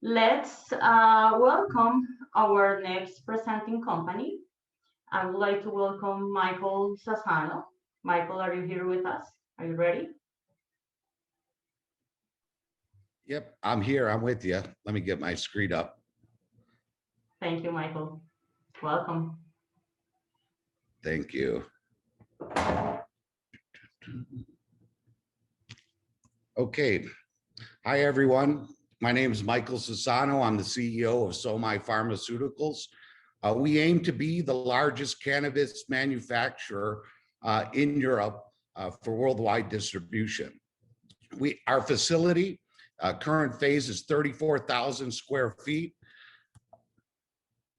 Let's welcome our next presenting company. I would like to welcome Michael Sassano. Michael, are you here with us? Are you ready? Yep, I'm here. I'm with you. Let me get my screen up. Thank you, Michael. Welcome. Thank you. Okay. Hi, everyone. My name is Michael Sassano. I'm the CEO of Somai Pharmaceuticals. We aim to be the largest cannabis manufacturer in Europe for worldwide distribution. Our facility, current phase is 34,000 square feet.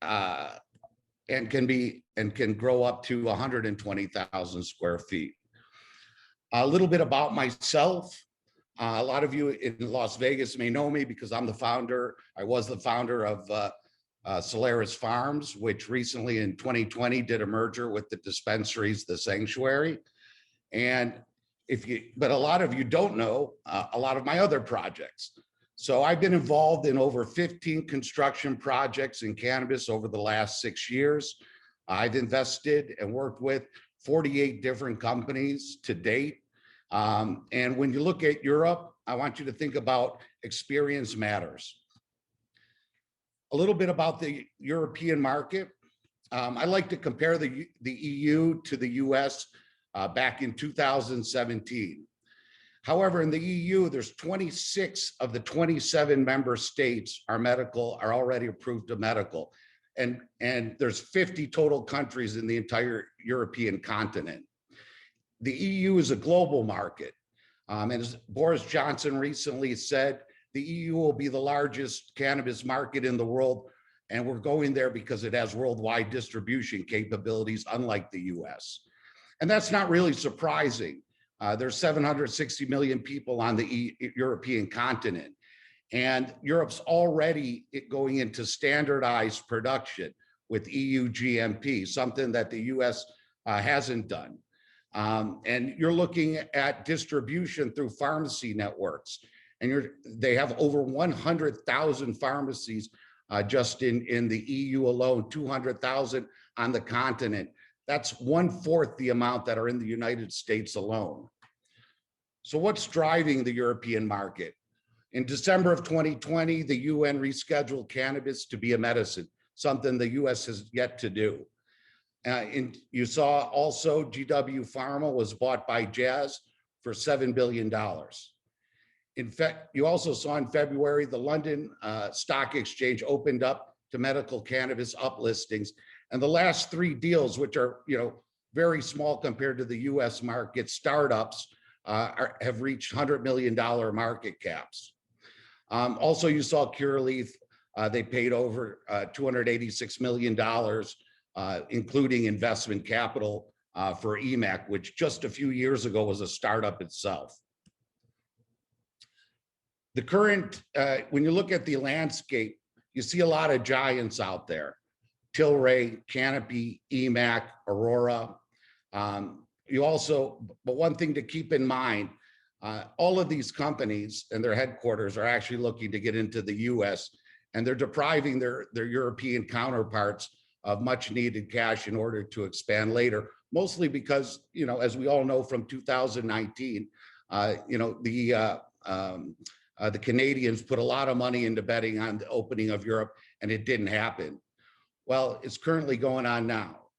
And can grow up to 120,000 square feet. A little bit about myself. A lot of you in Las Vegas may know me because I'm the founder. I was the founder of Solaris Farms, which recently in 2020 did a merger with the dispensaries, the Sanctuary. And but a lot of you don't know a lot of my other projects. So I've been involved in over 15 construction projects in cannabis over the last 6 years. I've invested and worked with 48 different companies to date. And when you look at Europe, I want you to think about experience matters. A little bit about the European market. I like to compare the EU to the US back in 2017. However, in the EU, there's 26 of the 27 member states are already approved to medical. And there's 50 total countries in the entire European continent. The EU is a global market. And as Boris Johnson recently said, the EU will be the largest cannabis market in the world. And we're going there because it has worldwide distribution capabilities, unlike the US. And that's not really surprising. There's 760 million people on the European continent. And Europe's already going into standardized production with EU GMP, something that the US hasn't done. And you're looking at distribution through pharmacy networks. And they have over 100,000 pharmacies just in the EU alone, 200,000 on the continent. That's 1/4 the amount that are in the United States alone. So what's driving the European market? In December of 2020, the UN rescheduled cannabis to be a medicine, something the US has yet to do. You saw also GW Pharma was bought by Jazz for $7 billion. In fact, you also saw in February, the London Stock Exchange opened up to medical cannabis uplistings. And the last 3 deals, which are very small compared to the US market, startups have reached $100 million market caps. Also, you saw Curaleaf, they paid over $286 million, including investment capital for EMAC, which just a few years ago was a startup itself. The current, when you look at the landscape, you see a lot of giants out there. Tilray, Canopy, EMAC, Aurora. But one thing to keep in mind, all of these companies and their headquarters are actually looking to get into the US, and they're depriving their European counterparts of much needed cash in order to expand later, mostly because, as we all know from 2019, the Canadians put a lot of money into betting on the opening of Europe, and it didn't happen. Well, it's currently going on now.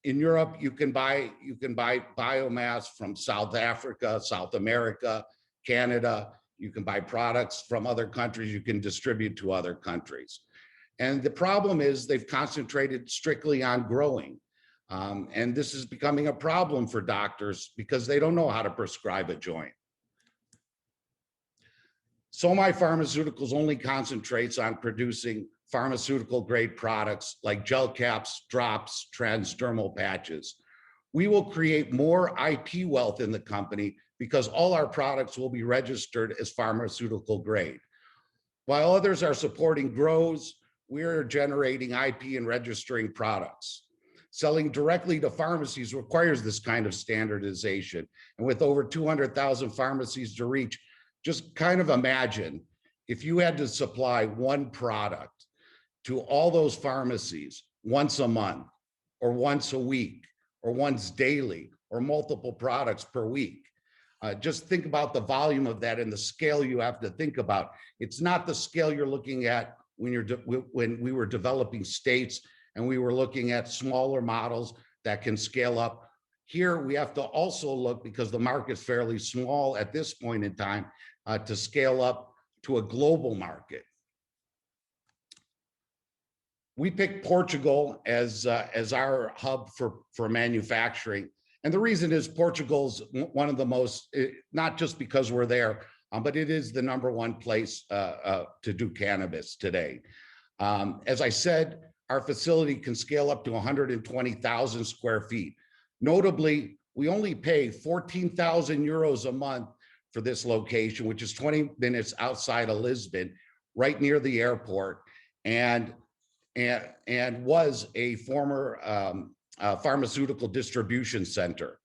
In Europe, you can buy biomass from South Africa, South America, Canada. You can buy products from other countries. You can distribute to other countries. And the problem is they've concentrated strictly on growing. And this is becoming a problem for doctors because they don't know how to prescribe a joint. Somai Pharmaceuticals only concentrates on producing pharmaceutical grade products like gel caps, drops, transdermal patches. We will create more IP wealth in the company because all our products will be registered as pharmaceutical grade. While others are supporting grows, we're generating IP and registering products. Selling directly to pharmacies requires this kind of standardization. And with over 200,000 pharmacies to reach, just kind of imagine if you had to supply one product to all those pharmacies once a month, or once a week, or once daily, or multiple products per week, just think about the volume of that and the scale you have to think about. It's not the scale you're looking at when we were developing states and we were looking at smaller models that can scale up. Here we have to also look, because the market's fairly small at this point in time, to scale up to a global market. We picked Portugal as our hub for manufacturing. And the reason is Portugal's one of the most, not just because we're there, but it is the #1 place to do cannabis today. As I said, our facility can scale up to 120,000 square feet. Notably, we only pay 14,000 euros a month for this location, which is 20 minutes outside of Lisbon, right near the airport, and was a former pharmaceutical distribution center.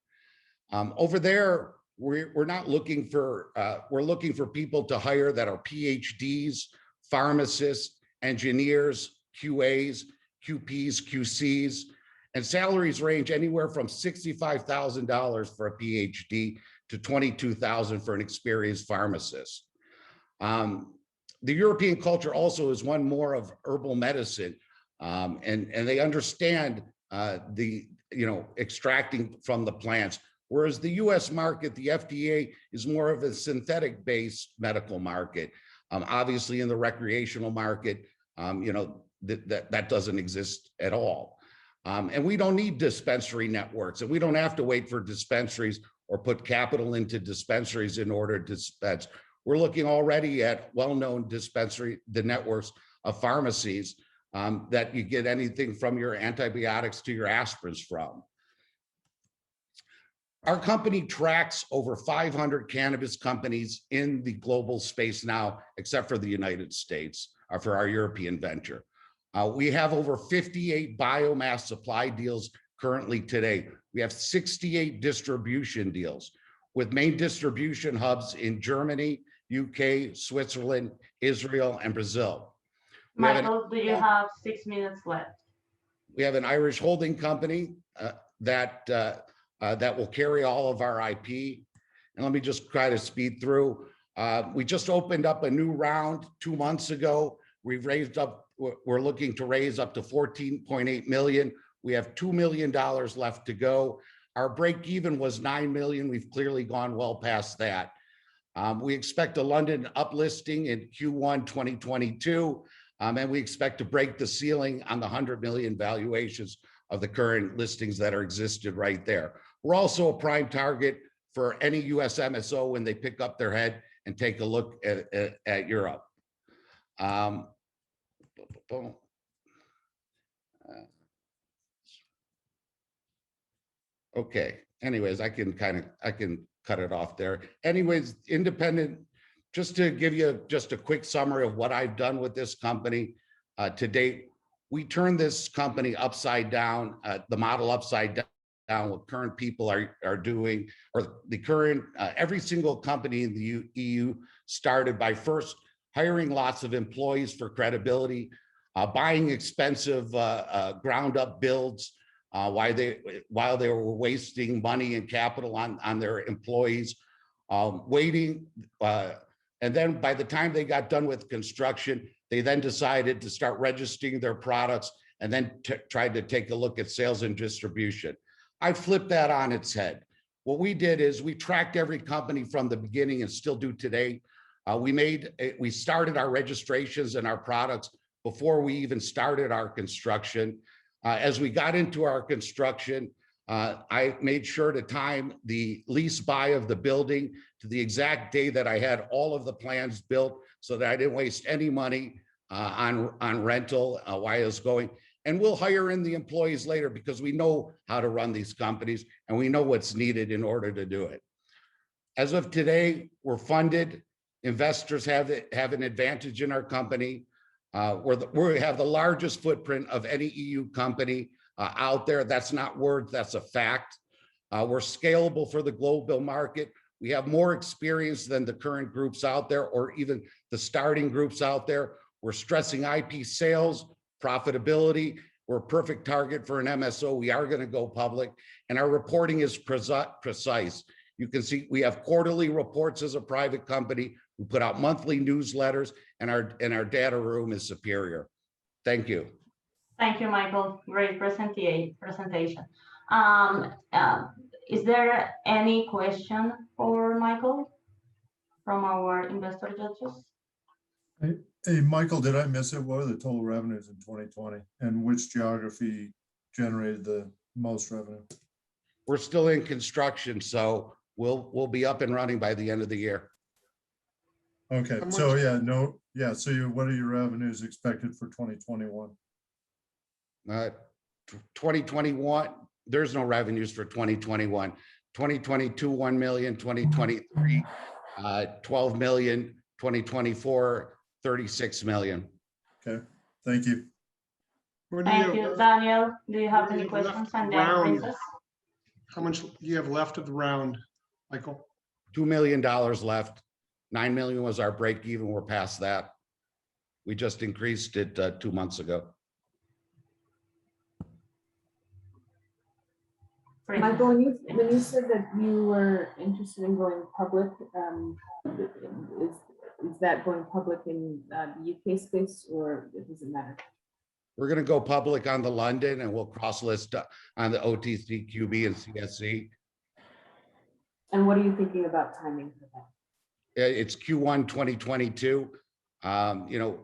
Over there, we're not looking for, we're looking for people to hire that are PhDs, pharmacists, engineers, QAs, QPs, QCs, and salaries range anywhere from $65,000 for a PhD to $22,000 for an experienced pharmacist. The European culture also is one more of herbal medicine, and they understand extracting from the plants. Whereas the US market, the FDA, is more of a synthetic-based medical market. Obviously in the recreational market, that doesn't exist at all. And we don't need dispensary networks, and we don't have to wait for dispensaries or put capital into dispensaries in order to dispense. We're looking already at well-known the networks of pharmacies that you get anything from your antibiotics to your aspirins from. Our company tracks over 500 cannabis companies in the global space now, except for the United States, for our European venture. We have over 58 biomass supply deals currently today. We have 68 distribution deals with main distribution hubs in Germany, UK, Switzerland, Israel, and Brazil. Michael, do you have 6 minutes left? We have an Irish holding company that will carry all of our IP. And let me just try to speed through. We just opened up a new round 2 months ago. We're looking to raise up to 14.8 million. We have $2 million left to go. Our break even was 9 million. We've clearly gone well past that. We expect a London uplisting in Q1 2022, and we expect to break the ceiling on the 100 million valuations of the current listings that are existed right there. We're also a prime target for any US MSO when they pick up their head and take a look at Europe. Okay, anyways, I can cut it off there. Anyways, independent, just to give you just a quick summary of what I've done with this company to date. We turned this company upside down, the model upside down, what current people are doing, or the current, every single company in the EU started by first hiring lots of employees for credibility, buying expensive ground up builds while they were wasting money and capital on their employees, waiting. And then by the time they got done with construction, they then decided to start registering their products and then tried to take a look at sales and distribution. I flipped that on its head. What we did is we tracked every company from the beginning and still do today. We started our registrations and our products before we even started our construction. As we got into our construction, I made sure to time the lease buy of the building to the exact day that I had all of the plans built, so that I didn't waste any money on rental while I was going. And we'll hire in the employees later because we know how to run these companies and we know what's needed in order to do it. As of today, we're funded. Investors have an advantage in our company. We have the largest footprint of any EU company out there. That's not words, that's a fact. We're scalable for the global market. We have more experience than the current groups out there, or even the starting groups out there. We're stressing IP sales, profitability. We're a perfect target for an MSO. We are going to go public, and our reporting is precise. You can see we have quarterly reports as a private company. We put out monthly newsletters, and our data room is superior. Thank you. Thank you, Michael. Great presentation. Is there any question for Michael from our investor judges? Hey, Michael, did I miss it? What are the total revenues in 2020, and which geography generated the most revenue? We're still in construction, so we'll be up and running by the end of the year. Okay, so what are your revenues expected for 2021? 2021, there's no revenues for 2021. 2022, 1 million, 2023, 12 million, 2024, 36 million. Okay, thank you. Thank you, Daniel. Do you have any questions? And then Princess? How much do you have left of the round, Michael? $2 million left. 9 million was our break even. We're past that. We just increased it 2 months ago. Michael, when you said that you were interested in going public, is that going public in the UK space, or does it matter? We're going to go public on the London, and we'll cross list on the OTC, QB, and CSE. And what are you thinking about timing for that? It's Q1 2022.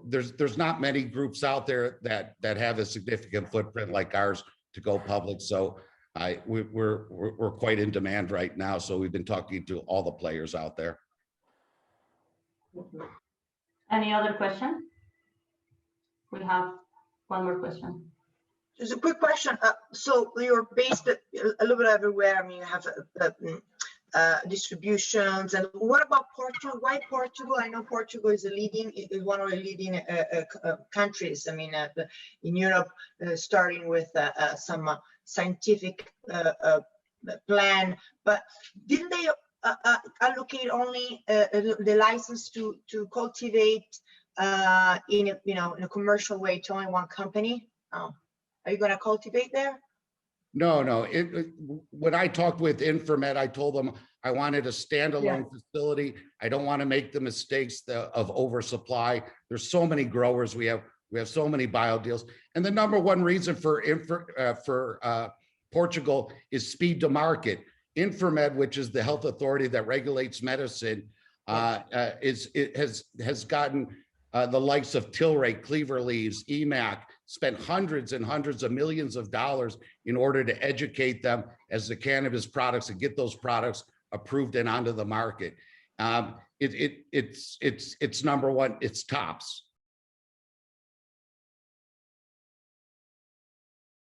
There's not many groups out there that have a significant footprint like ours to go public. So we're quite in demand right now. So we've been talking to all the players out there. Any other question? We have one more question. Just a quick question. So you're based a little bit everywhere. I mean, you have distributions. And what about Portugal? Why Portugal? I know Portugal is one of the leading countries. I mean, in Europe, starting with some scientific plan. But didn't they allocate only the license to cultivate in a commercial way to only one company? Are you going to cultivate there? No. When I talked with Infomed, I told them I wanted a standalone facility. I don't want to make the mistakes of oversupply. There's so many growers. We have so many bio deals. And the number one reason for Portugal is speed to market. Infomed, which is the health authority that regulates medicine, has gotten the likes of Tilray, Cleaver Leaves, EMAC, spent hundreds and hundreds of millions of dollars in order to educate them as the cannabis products and get those products approved and onto the market. It's number one. It's tops.